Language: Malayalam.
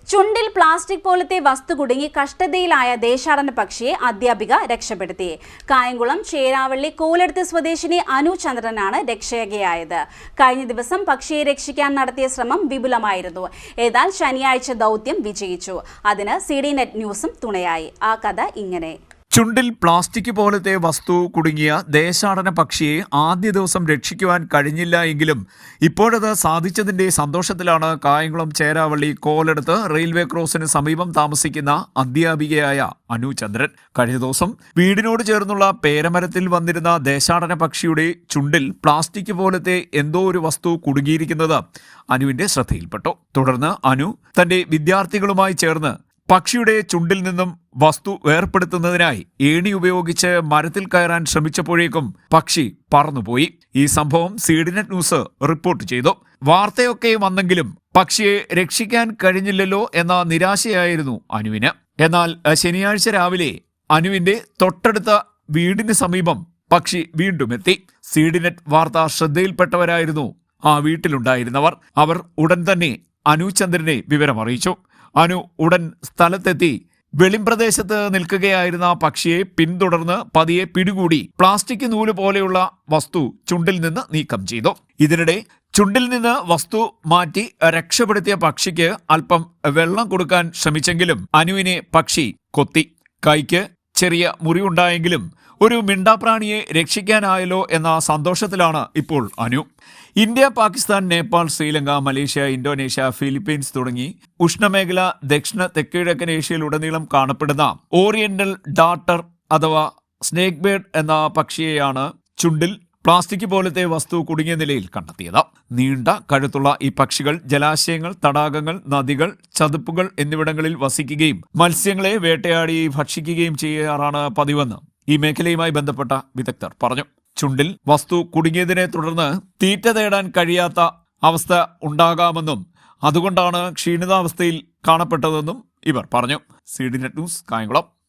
ചുണ്ടിൽ പ്ലാസ്റ്റിക് പോലത്തെ വസ്തു കുടുങ്ങി കഷ്ടതയിലായ ദേശാടന പക്ഷിയെ അധ്യാപിക രക്ഷപ്പെടുത്തി. കായംകുളം ചേരാവള്ളി കോലെടുത്ത് സ്വദേശിനി അനു ചന്ദ്രനാണ് രക്ഷകയായത്. കഴിഞ്ഞ ദിവസം പക്ഷിയെ രക്ഷിക്കാൻ നടത്തിയ ശ്രമം വിപുലമായിരുന്നു. എന്നാൽ ശനിയാഴ്ച ദൗത്യം വിജയിച്ചു. അതിന് CDNet ന്യൂസും തുണയായി. ആ കഥ ഇങ്ങനെ. ചുണ്ടിൽ പ്ലാസ്റ്റിക് പോലത്തെ വസ്തു കുടുങ്ങിയ ദേശാടന പക്ഷിയെ ആദ്യ ദിവസം രക്ഷിക്കുവാൻ കഴിഞ്ഞില്ല എങ്കിലും ഇപ്പോഴത് സാധിച്ചതിന്റെ സന്തോഷത്തിലാണ് കായംകുളം ചേരാവള്ളി കോലെടുത്ത് റെയിൽവേ ക്രോസിന് സമീപം താമസിക്കുന്ന അധ്യാപികയായ അനു ചന്ദ്രൻ. കഴിഞ്ഞ ദിവസം വീടിനോട് ചേർന്നുള്ള പേരമരത്തിൽ വന്നിരുന്ന ദേശാടന പക്ഷിയുടെ ചുണ്ടിൽ പ്ലാസ്റ്റിക് പോലത്തെ എന്തോ ഒരു വസ്തു കുടുങ്ങിയിരിക്കുന്നത് അനുവിന്റെ ശ്രദ്ധയിൽപ്പെട്ടു. തുടർന്ന് അനു തന്റെ വിദ്യാർത്ഥികളുമായി ചേർന്ന് പക്ഷിയുടെ ചുണ്ടിൽ നിന്നും വസ്തു വേർപെടുത്തുന്നതിനായി ഏണി ഉപയോഗിച്ച് മരത്തിൽ കയറാൻ ശ്രമിച്ചപ്പോഴേക്കും പക്ഷി പറന്നുപോയി. ഈ സംഭവം CDNet ന്യൂസ് റിപ്പോർട്ട് ചെയ്തു. വാർത്തയൊക്കെ വന്നെങ്കിലും പക്ഷിയെ രക്ഷിക്കാൻ കഴിഞ്ഞില്ലല്ലോ എന്ന നിരാശയായിരുന്നു അനുവിന്. എന്നാൽ ശനിയാഴ്ച രാവിലെ അനുവിന്റെ തൊട്ടടുത്ത വീടിന് സമീപം പക്ഷി വീണ്ടും എത്തി. CDNet വാർത്ത ശ്രദ്ധയിൽപ്പെട്ടവരായിരുന്നു ആ വീട്ടിലുണ്ടായിരുന്നവർ. അവർ ഉടൻ തന്നെ അനു ചന്ദ്രനെ വിവരമറിയിച്ചു. അനു ഉടൻ സ്ഥലത്തെത്തി വെളിംപ്രദേശത്ത് നിൽക്കുകയായിരുന്ന പക്ഷിയെ പിന്തുടർന്ന് പതിയെ പിടികൂടി പ്ലാസ്റ്റിക് നൂല് പോലെയുള്ള വസ്തു ചുണ്ടിൽ നിന്ന് നീക്കം ചെയ്തു. ഇതിനിടെ ചുണ്ടിൽ നിന്ന് വസ്തു മാറ്റി രക്ഷപ്പെടുത്തിയ പക്ഷിക്ക് അല്പം വെള്ളം കൊടുക്കാൻ ശ്രമിച്ചെങ്കിലും അനുവിനെ പക്ഷി കൊത്തി. കൈക്ക് ചെറിയ മുറിവുണ്ടായെങ്കിലും ഒരു മിണ്ടാപ്രാണിയെ രക്ഷിക്കാനായല്ലോ എന്ന സന്തോഷത്തിലാണ് ഇപ്പോൾ Anu. India, Pakistan, Nepal, Sri Lanka, Malaysia, Indonesia, Philippines തുടങ്ങി ഉഷ്ണമേഖല ദക്ഷിണ തെക്കിഴക്കൻ ഏഷ്യയിലുടനീളം കാണപ്പെടുന്ന ഓറിയന്റൽ ഡാർട്ടർ അഥവാ സ്നേക്ക് ബേർഡ് എന്ന പക്ഷിയെയാണ് ചുണ്ടിൽ പ്ലാസ്റ്റിക് പോലത്തെ വസ്തു കുടുങ്ങിയ നിലയിൽ കണ്ടെത്തിയത്. നീണ്ട കഴുത്തുള്ള ഈ പക്ഷികൾ ജലാശയങ്ങൾ, തടാകങ്ങൾ, നദികൾ, ചതുപ്പുകൾ എന്നിവിടങ്ങളിൽ വസിക്കുകയും മത്സ്യങ്ങളെ വേട്ടയാടി ഭക്ഷിക്കുകയും ചെയ്യാറാണ് പതിവെന്ന് ഈ മേഖലയുമായി ബന്ധപ്പെട്ട വിദഗ്ധർ പറഞ്ഞു. ചുണ്ടിൽ വസ്തു കുടുങ്ങിയതിനെ തുടർന്ന് തീറ്റ തേടാൻ കഴിയാത്ത അവസ്ഥ ഉണ്ടാകാമെന്നും അതുകൊണ്ടാണ് ക്ഷീണിതാവസ്ഥയിൽ കാണപ്പെട്ടതെന്നും ഇവർ പറഞ്ഞു. CDNet news, Kayamkulam.